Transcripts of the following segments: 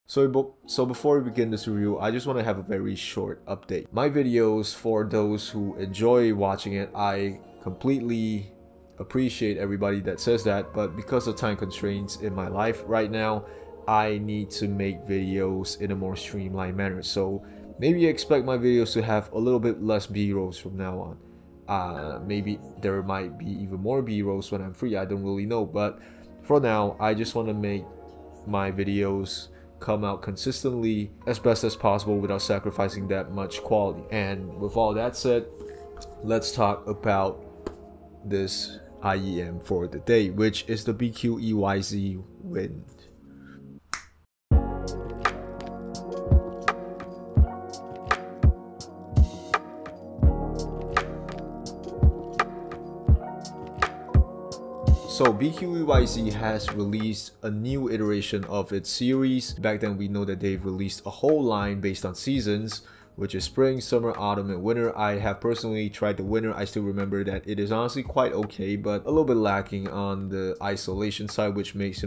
So before we begin this review, I just want to have a very short update. My videos, for those who enjoy watching it, I completely appreciate everybody that says that, but because of time constraints in my life right now, I need to make videos in a more streamlined manner. So maybe expect my videos to have a little bit less B-rolls from now on. Maybe there might be even more B-rolls when I'm free, I don't really know, but for now, I just want to make my videos come out consistently as best as possible without sacrificing that much quality. And with all that said, let's talk about this IEM for the day, which is the BQEYZ Wind. So BQEYZ has released a new iteration of its series. Back then we know that they've released a whole line based on seasons, which is spring, summer, autumn, and winter. I have personally tried the winter. I still remember that it is honestly quite okay, but a little bit lacking on the isolation side, which makes,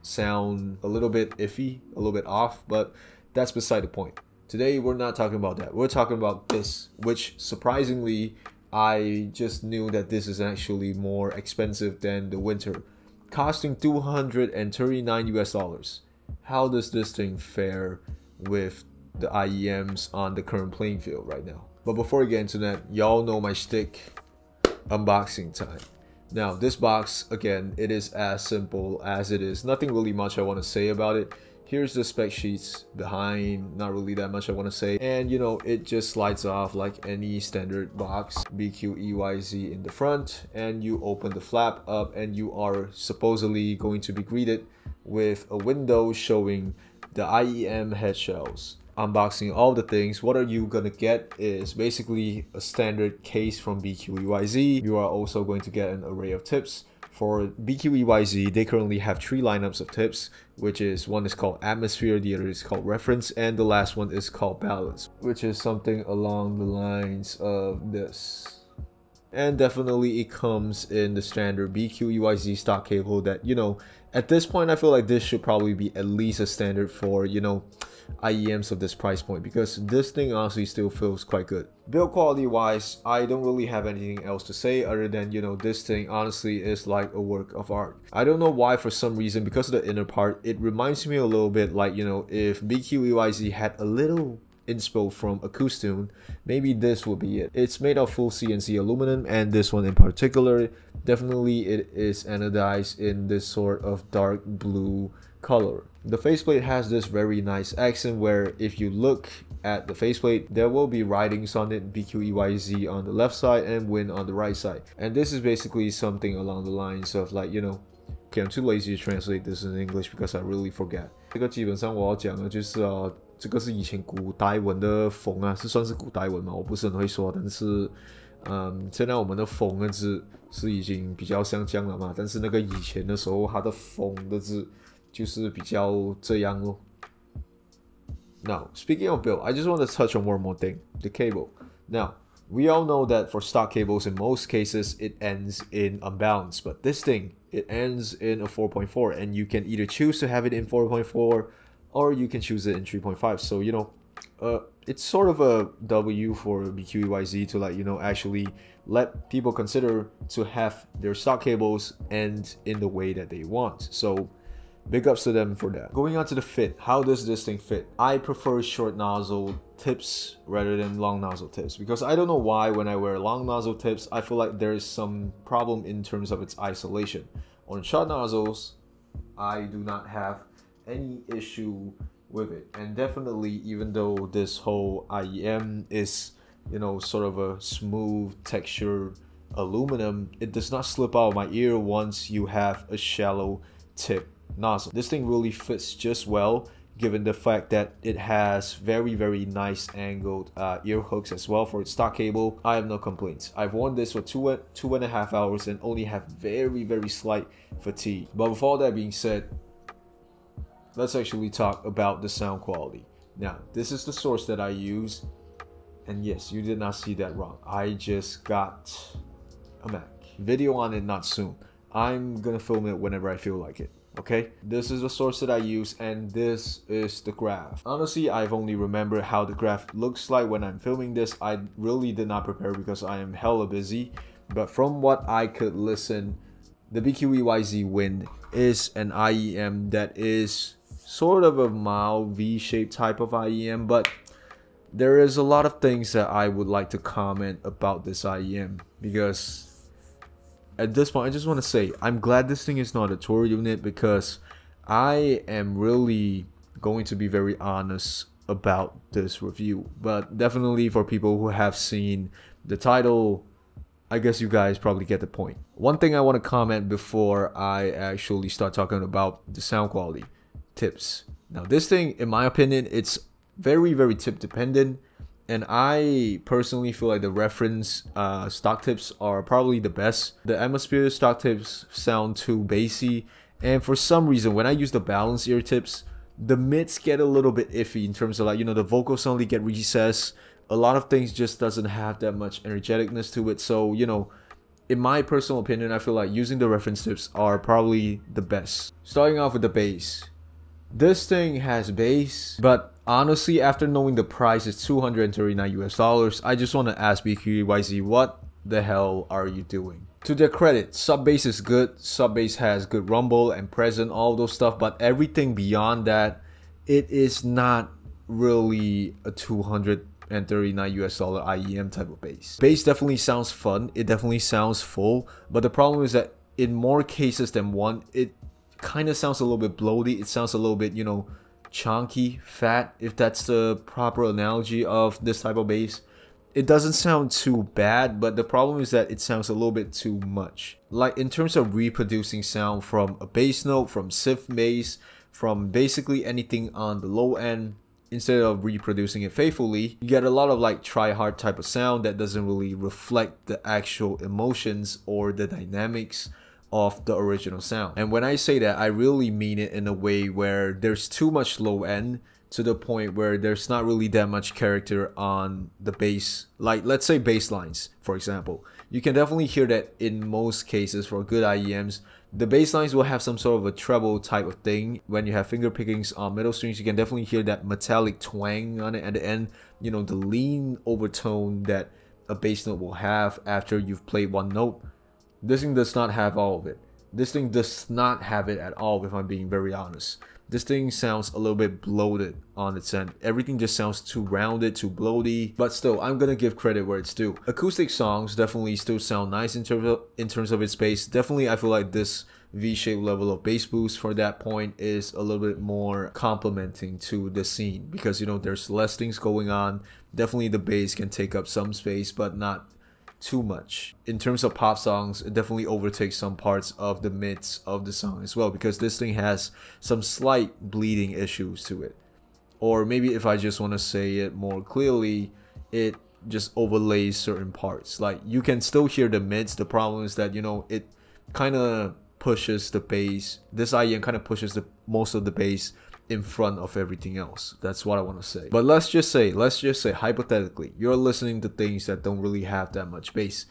sound a little bit iffy, a little bit off, but that's beside the point. Today we're not talking about that. We're talking about this, which surprisingly, I just knew that this is actually more expensive than the winter, costing $239 US. How does this thing fare with the IEMs on the current playing field right now? But before we get into that, y'all know my shtick, unboxing time. Now this box, again, it is as simple as it is. Nothing really much I want to say about it. Here's the spec sheets behind, not really that much I want to say. And it just slides off like any standard box. BQEYZ in the front, and you open the flap up and you are supposedly going to be greeted with a window showing the IEM head shells. Unboxing all the things, what are you gonna get is basically a standard case from BQEYZ. You are also going to get an array of tips. For BQEYZ, they currently have 3 lineups of tips, which is one is called Atmosphere, the other is called Reference, and the last one is called Balance, which is something along the lines of this. And definitely it comes in the standard BQEYZ stock cable that, at this point I feel like this should probably be at least a standard for, IEMs of this price point, because this thing honestly still feels quite good. Build quality wise, I don't really have anything else to say other than, this thing honestly is like a work of art. I don't know why, for some reason, because of the inner part, it reminds me a little bit like, if BQEYZ had a little inspo from a Acoustune, maybe this would be it. It's made of full CNC aluminum, and this one in particular, definitely it is anodized in this sort of dark blue color. The faceplate has this very nice accent where if you look at the faceplate, there will be writings on it, BQEYZ on the left side and Wind on the right side. And this is basically something along the lines of like, okay, I'm too lazy to translate this in English because I really forget. 这个基本上我要讲的就是这个是以前古代文的冯啊，是算是古代文嘛，我不是很会说，但是现在我们的冯的字是已经比较像这样了嘛，但是那个以前的时候它的冯的字就是比较这样咯。Now, speaking of build, I just want to touch on one more thing, the cable. Now, we all know that for stock cables, in most cases, it ends in unbalanced, but this thing, it ends in a 4.4, and you can either choose to have it in 4.4 or you can choose it in 3.5. So, it's sort of a W for BQEYZ to like, actually let people consider to have their stock cables end in the way that they want. So, big ups to them for that. Going on to the fit, how does this thing fit? I prefer short nozzle tips rather than long nozzle tips, because I don't know why when I wear long nozzle tips, I feel like there is some problem in terms of its isolation. On short nozzles, I do not have any issue with it. And definitely, even though this whole IEM is, sort of a smooth texture aluminum, it does not slip out of my ear once you have a shallow tip nozzle. This thing really fits just well, given the fact that it has very nice angled ear hooks as well for its stock cable. I have no complaints. I've worn this for two and a half hours and only have very slight fatigue. But with all that being said, let's actually talk about the sound quality. Now, this is the source that I use, and yes, you did not see that wrong. I just got a Mac. Video on it not soon. I'm gonna film it whenever I feel like it. Okay, this is the source that I use, and this is the graph. Honestly, I've only remembered how the graph looks like when I'm filming this. I really did not prepare because I am hella busy, but from what I could listen, the BQEYZ wind is an IEM that is sort of a mild V-shaped type of IEM, but there is a lot of things that I would like to comment about this IEM, because at this point I just want to say I'm glad this thing is not a tour unit, because I am really going to be very honest about this review. But definitely for people who have seen the title, I guess you guys probably get the point. One thing I want to comment before I actually start talking about the sound quality tips. Now this thing, in my opinion, it's very tip dependent, and I personally feel like the reference stock tips are probably the best. The Atmosphere stock tips sound too bassy, and for some reason when I use the balance ear tips, the mids get a little bit iffy in terms of, like, you know, the vocals suddenly get recessed. A lot of things just doesn't have that much energeticness to it. So, you know, in my personal opinion, I feel like using the reference tips are probably the best. Starting off with the bass. This thing has bass, but honestly, after knowing the price is $239 US, I just want to ask BQEYZ, what the hell are you doing? To their credit, sub bass is good. Sub bass has good rumble and present, all those stuff, but everything beyond that, it is not really a $239 US IEM type of bass. Bass definitely sounds fun, it definitely sounds full, but the problem is that in more cases than one, it kind of sounds a little bit bloaty. It sounds a little bit, you know, chunky, fat, if that's the proper analogy of this type of bass. It doesn't sound too bad, but the problem is that it sounds a little bit too much. Like in terms of reproducing sound from a bass note, from synth bass, from basically anything on the low end, instead of reproducing it faithfully, you get a lot of like try hard type of sound that doesn't really reflect the actual emotions or the dynamics of the original sound. And when I say that, I really mean it in a way where there's too much low end to the point where there's not really that much character on the bass. Like, let's say bass lines, for example. You can definitely hear that in most cases for good IEMs, the bass lines will have some sort of a treble type of thing. When you have finger pickings on middle strings, you can definitely hear that metallic twang on it at the end. You know, the lean overtone that a bass note will have after you've played one note. This thing does not have all of it. This thing does not have it at all, if I'm being very honest. This thing sounds a little bit bloated on its end. Everything just sounds too rounded, too bloaty. But still, I'm gonna give credit where it's due. Acoustic songs definitely still sound nice in terms of its bass. Definitely, I feel like this V-shaped level of bass boost for that point is a little bit more complementing to the scene, because, you know, there's less things going on. Definitely the bass can take up some space, but not too much. In terms of pop songs, it definitely overtakes some parts of the mids of the song as well, because this thing has some slight bleeding issues to it. Or maybe if I just want to say it more clearly, it just overlays certain parts. Like, you can still hear the mids. The problem is that, you know, it kind of pushes the bass. This IEM kind of pushes the most of the bass in front of everything else. That's what I want to say. But let's just say hypothetically, you're listening to things that don't really have that much bass.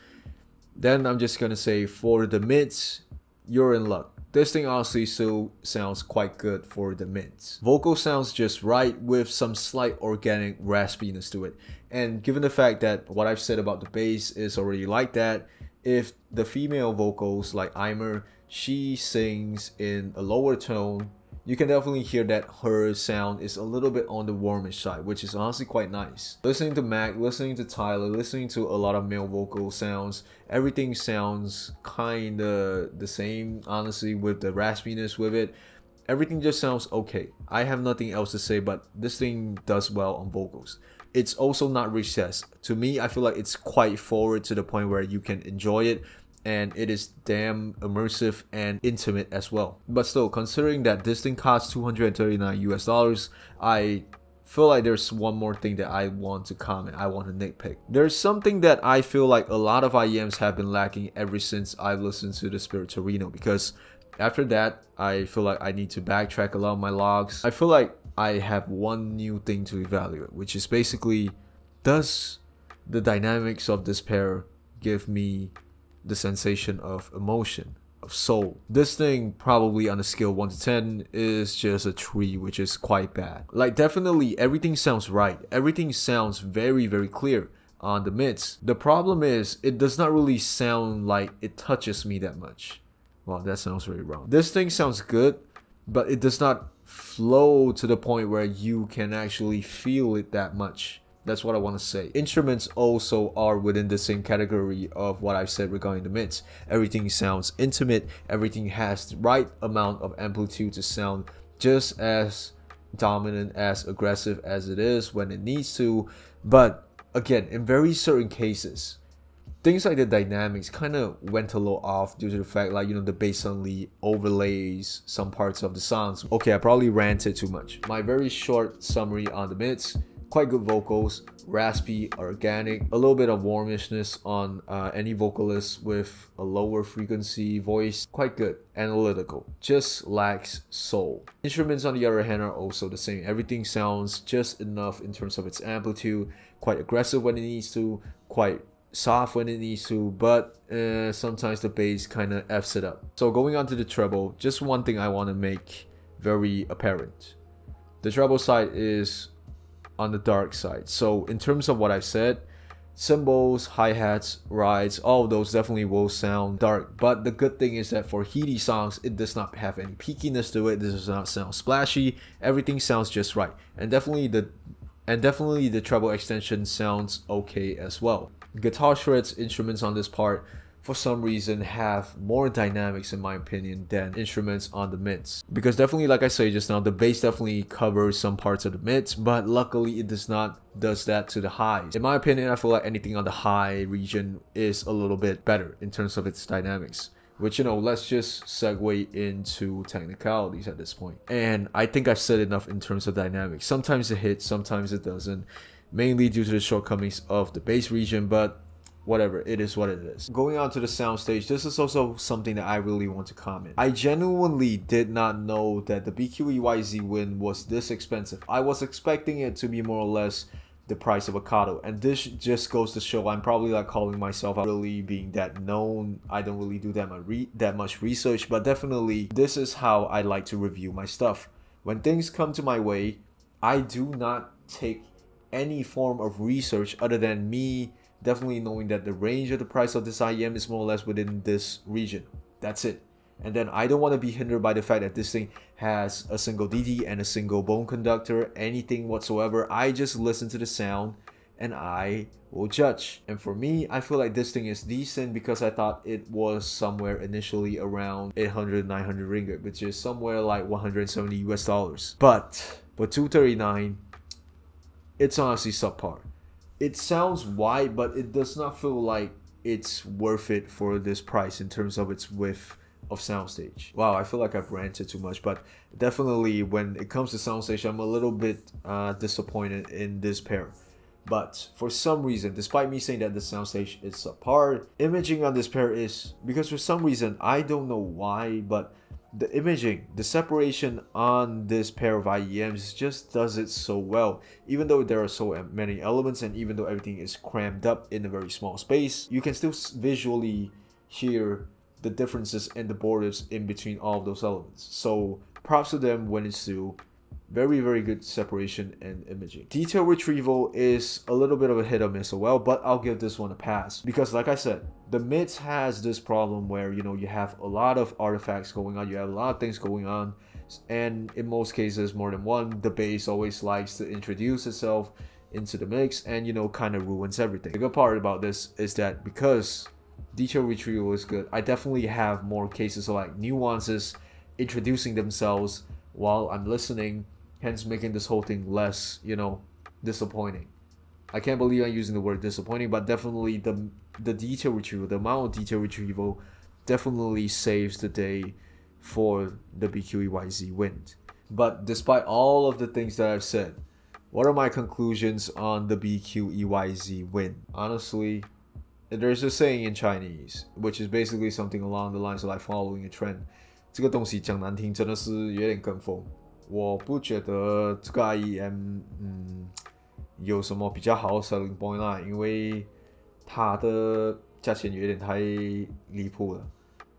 Then I'm just gonna say, for the mids, you're in luck. This thing honestly still sounds quite good for the mids. Vocal sounds just right with some slight organic raspiness to it. And given the fact that what I've said about the bass is already like that, if the female vocals like Eimer, she sings in a lower tone, you can definitely hear that her sound is a little bit on the warmish side, which is honestly quite nice. Listening to Mac, listening to Tyler, listening to a lot of male vocal sounds, everything sounds kinda the same, honestly, with the raspiness with it. Everything just sounds okay. I have nothing else to say, but this thing does well on vocals. It's also not recessed. To me, I feel like it's quite forward to the point where you can enjoy it, and it is damn immersive and intimate as well. But still, considering that this thing costs $239 US, I feel like there's one more thing that I want to comment, I want to nitpick. There's something that I feel like a lot of IEMs have been lacking ever since I've listened to the Spirit Torino, because after that, I feel like I need to backtrack a lot of my logs. I feel like I have one new thing to evaluate, which is basically, does the dynamics of this pair give me the sensation of emotion, of soul. This thing probably on a scale 1 to 10 is just a 3, which is quite bad. Like definitely everything sounds right. Everything sounds very, very clear on the mids. The problem is it does not really sound like it touches me that much. Wow, that sounds really wrong. This thing sounds good, but it does not flow to the point where you can actually feel it that much. That's what I want to say. Instruments also are within the same category of what I've said regarding the mids. Everything sounds intimate. Everything has the right amount of amplitude to sound just as dominant, as aggressive as it is when it needs to. But again, in very certain cases, things like the dynamics kind of went a little off due to the fact, like, you know, the bass suddenly overlays some parts of the songs. Okay, I probably ranted too much. My very short summary on the mids: quite good vocals, raspy, organic, a little bit of warmishness on any vocalist with a lower frequency voice, quite good, analytical, just lacks soul. Instruments on the other hand are also the same. Everything sounds just enough in terms of its amplitude, quite aggressive when it needs to, quite soft when it needs to, but sometimes the bass kind of F's it up. So going on to the treble, just one thing I want to make very apparent. The treble side is on the dark side. So in terms of what I've said, cymbals, hi-hats, rides, all of those definitely will sound dark. But the good thing is that for heady songs, it does not have any peakiness to it. This does not sound splashy. Everything sounds just right. And definitely the treble extension sounds okay as well. Guitar shreds, instruments on this part, for some reason have more dynamics in my opinion than instruments on the mids, because definitely, like I say just now, the bass definitely covers some parts of the mids, but luckily it does that to the highs. In my opinion, I feel like anything on the high region is a little bit better in terms of its dynamics, which, you know, let's just segue into technicalities at this point. And I think I've said enough in terms of dynamics. Sometimes it hits, sometimes it doesn't, mainly due to the shortcomings of the bass region, but whatever, it is what it is. Going on to the soundstage, this is also something that I really want to comment. I genuinely did not know that the BQEYZ Win was this expensive. I was expecting it to be more or less the price of a Kato, and this just goes to show I'm probably like calling myself out really being that known. I don't really do that much research, but definitely this is how I like to review my stuff. When things come to my way, I do not take any form of research other than me definitely knowing that the range of the price of this IEM is more or less within this region. That's it. And then I don't want to be hindered by the fact that this thing has a single DD and a single bone conductor, anything whatsoever. I just listen to the sound and I will judge. And for me, I feel like this thing is decent because I thought it was somewhere initially around 800, 900 ringgit, which is somewhere like 170 US dollars. But for 239, it's honestly subpar. It sounds wide, but it does not feel like it's worth it for this price in terms of its width of soundstage. Wow, I feel like I've ranted too much, but definitely when it comes to soundstage, I'm a little bit disappointed in this pair. But for some reason, despite me saying that the soundstage is subpar, imaging on this pair is, because for some reason, I don't know why, but the imaging, the separation on this pair of IEMs just does it so well. Even though there are so many elements and even though everything is crammed up in a very small space, you can still visually hear the differences in the borders in between all of those elements. So props to them when it's to very, very good separation and imaging. Detail retrieval is a little bit of a hit or miss as well, but I'll give this one a pass because, like I said, the mids has this problem where, you know, you have a lot of artifacts going on, you have a lot of things going on, and in most cases more than one. The bass always likes to introduce itself into the mix and, you know, kind of ruins everything. The good part about this is that because detail retrieval is good, I definitely have more cases of like nuances introducing themselves while I'm listening, hence making this whole thing less, you know, disappointing. I can't believe I'm using the word disappointing, but definitely the detail retrieval, the amount of detail retrieval definitely saves the day for the BQEYZ Wind. But despite all of the things that I've said, what are my conclusions on the BQEYZ Wind? Honestly, there's a saying in Chinese, which is basically something along the lines of like following a trend. 这个东西讲难听真的是有点跟风，我不觉得这个 IEM 有什么比较好的 selling point 啦，因为它的价钱有点太离谱了。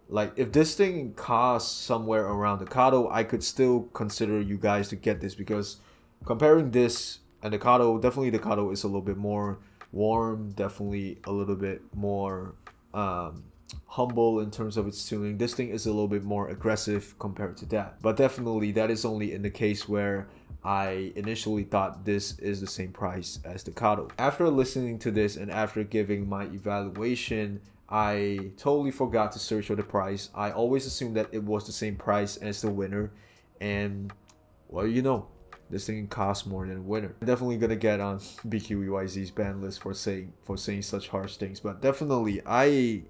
Like if this thing costs somewhere around the Kato, I could still consider you guys to get this, because comparing this and the Kato, definitely the Kato is a little bit more warm, definitely a little bit more humble in terms of its tuning. This thing is a little bit more aggressive compared to that, but definitely that is only in the case where I initially thought this is the same price as the Kato. After listening to this and after giving my evaluation, I totally forgot to search for the price. I always assumed that it was the same price as the winner, and well, you know, this thing costs more than a winner. I'm definitely gonna get on BQEYZ's ban list for saying such harsh things, but definitely I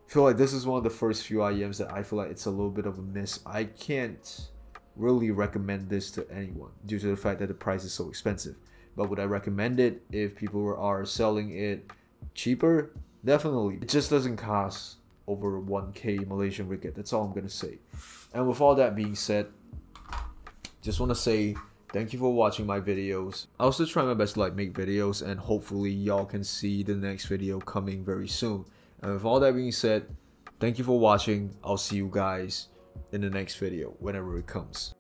feel like this is one of the first few IEMs that I feel like it's a little bit of a miss. I can't really recommend this to anyone due to the fact that the price is so expensive. But would I recommend it if people are selling it cheaper? Definitely. It just doesn't cost over 1k Malaysian ringgit. That's all I'm gonna say. And with all that being said, just want to say thank you for watching my videos. I'll still try my best to like make videos, and hopefully y'all can see the next video coming very soon. And with all that being said, thank you for watching. I'll see you guys in the next video whenever it comes.